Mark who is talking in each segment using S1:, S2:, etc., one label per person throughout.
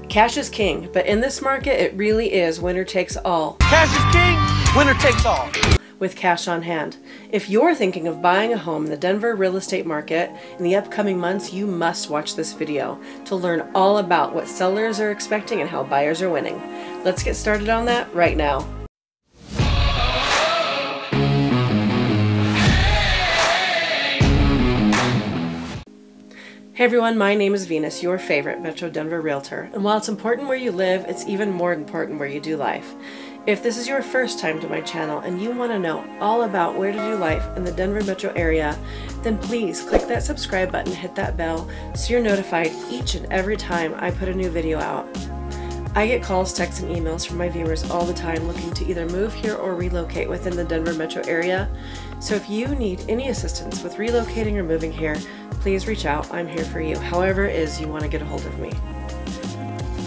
S1: Cash is king, but in this market, it really is winner takes all.
S2: Cash is king, winner takes all.
S1: With cash on hand. If you're thinking of buying a home in the Denver real estate market in the upcoming months, you must watch this video to learn all about what sellers are expecting and how buyers are winning. Let's get started on that right now. Hey everyone, my name is Venus, your favorite Metro Denver realtor. And while it's important where you live, it's even more important where you do life. If this is your first time to my channel and you want to know all about where to do life in the Denver metro area, then please click that subscribe button, hit that bell so you're notified each and every time I put a new video out. I get calls, texts, and emails from my viewers all the time looking to either move here or relocate within the Denver metro area. So if you need any assistance with relocating or moving here, please reach out. I'm here for you, however it is you want to get a hold of me.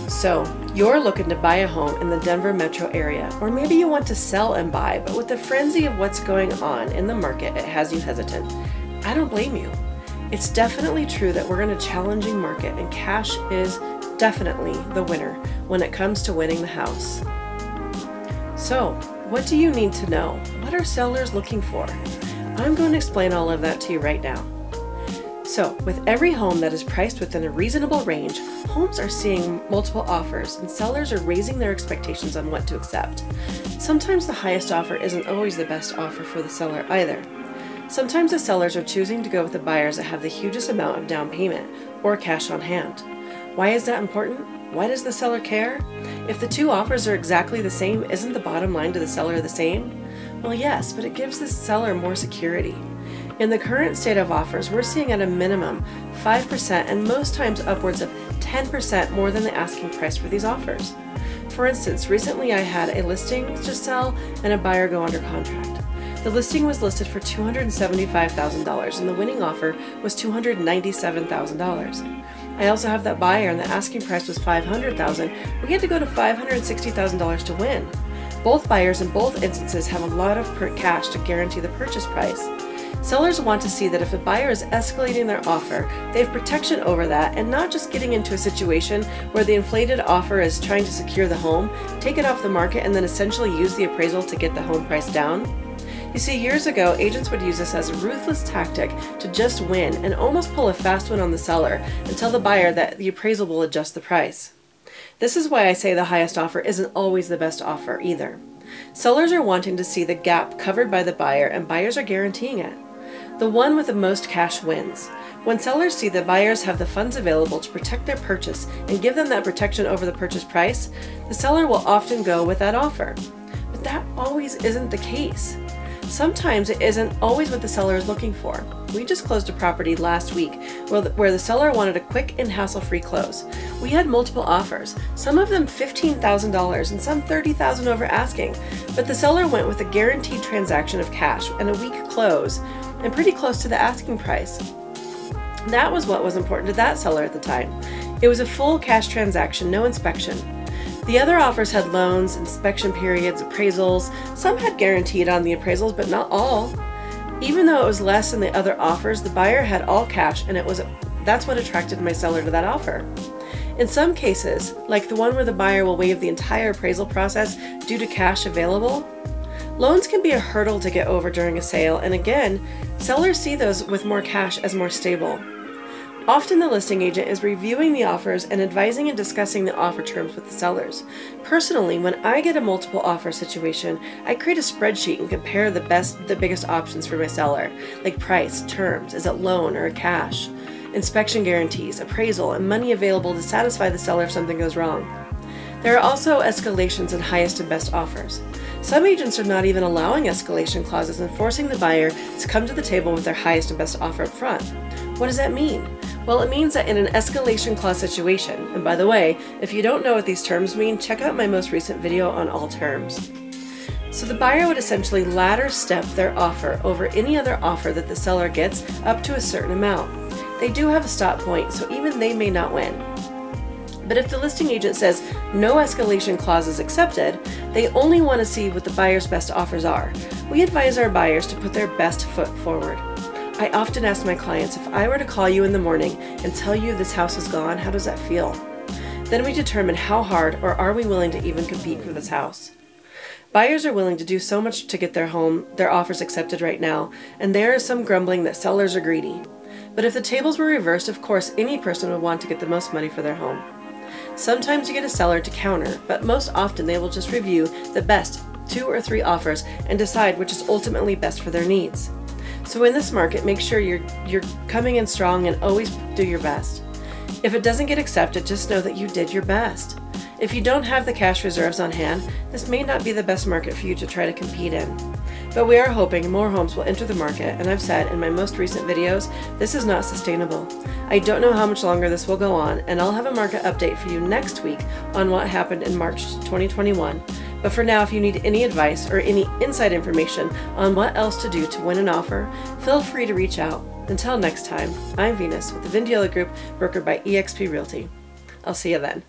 S1: So, you're looking to buy a home in the Denver metro area, or maybe you want to sell and buy, but with the frenzy of what's going on in the market, it has you hesitant. I don't blame you. It's definitely true that we're in a challenging market, and cash is definitely the winner when it comes to winning the house. So, what do you need to know? What are sellers looking for? I'm going to explain all of that to you right now. So, with every home that is priced within a reasonable range, homes are seeing multiple offers and sellers are raising their expectations on what to accept. Sometimes the highest offer isn't always the best offer for the seller either. Sometimes the sellers are choosing to go with the buyers that have the hugest amount of down payment or cash on hand. Why is that important? Why does the seller care? If the two offers are exactly the same, isn't the bottom line to the seller the same? Well, yes, but it gives the seller more security. In the current state of offers, we're seeing at a minimum 5% and most times upwards of 10% more than the asking price for these offers. For instance, recently I had a listing to sell and a buyer go under contract. The listing was listed for $275,000 and the winning offer was $297,000. I also have that buyer and the asking price was $500,000. We had to go to $560,000 to win. Both buyers in both instances have a lot of cash to guarantee the purchase price. Sellers want to see that if a buyer is escalating their offer, they have protection over that and not just getting into a situation where the inflated offer is trying to secure the home, take it off the market, and then essentially use the appraisal to get the home price down. You see, years ago, agents would use this as a ruthless tactic to just win and almost pull a fast one on the seller and tell the buyer that the appraisal will adjust the price. This is why I say the highest offer isn't always the best offer either. Sellers are wanting to see the gap covered by the buyer and buyers are guaranteeing it. The one with the most cash wins. When sellers see that buyers have the funds available to protect their purchase and give them that protection over the purchase price, the seller will often go with that offer. But that always isn't the case. Sometimes it isn't always what the seller is looking for. We just closed a property last week where the seller wanted a quick and hassle-free close. We had multiple offers, some of them $15,000 and some $30,000 over asking, but the seller went with a guaranteed transaction of cash and a week close and pretty close to the asking price. That was what was important to that seller at the time. It was a full cash transaction, no inspection. The other offers had loans, inspection periods, appraisals. Some had guaranteed on the appraisals, but not all. Even though it was less than the other offers, the buyer had all cash, and that's what attracted my seller to that offer. In some cases, like the one where the buyer will waive the entire appraisal process due to cash available, loans can be a hurdle to get over during a sale, and again, sellers see those with more cash as more stable. Often the listing agent is reviewing the offers and advising and discussing the offer terms with the sellers. Personally, when I get a multiple offer situation, I create a spreadsheet and compare the biggest options for my seller, like price, terms, is it loan or cash, inspection guarantees, appraisal, and money available to satisfy the seller if something goes wrong. There are also escalations in highest and best offers. Some agents are not even allowing escalation clauses and forcing the buyer to come to the table with their highest and best offer up front. What does that mean? Well, it means that in an escalation clause situation, and by the way, if you don't know what these terms mean, check out my most recent video on all terms. So the buyer would essentially ladder step their offer over any other offer that the seller gets up to a certain amount. They do have a stop point, so even they may not win. But if the listing agent says no escalation clause is accepted, they only want to see what the buyer's best offers are. We advise our buyers to put their best foot forward. I often ask my clients, if I were to call you in the morning and tell you this house is gone, how does that feel? Then we determine how hard or are we willing to even compete for this house. Buyers are willing to do so much to get their offers accepted right now, and there is some grumbling that sellers are greedy. But if the tables were reversed, of course, any person would want to get the most money for their home. Sometimes you get a seller to counter, but most often they will just review the best 2 or 3 offers and decide which is ultimately best for their needs. So in this market, make sure you're coming in strong and always do your best. If it doesn't get accepted, just know that you did your best. If you don't have the cash reserves on hand, this may not be the best market for you to try to compete in. But we are hoping more homes will enter the market, and I've said in my most recent videos, this is not sustainable. I don't know how much longer this will go on, and I'll have a market update for you next week on what happened in March 2021. But for now, if you need any advice or any inside information on what else to do to win an offer, feel free to reach out. Until next time, I'm Venus with the Vindiola Group, brokered by eXp Realty. I'll see you then.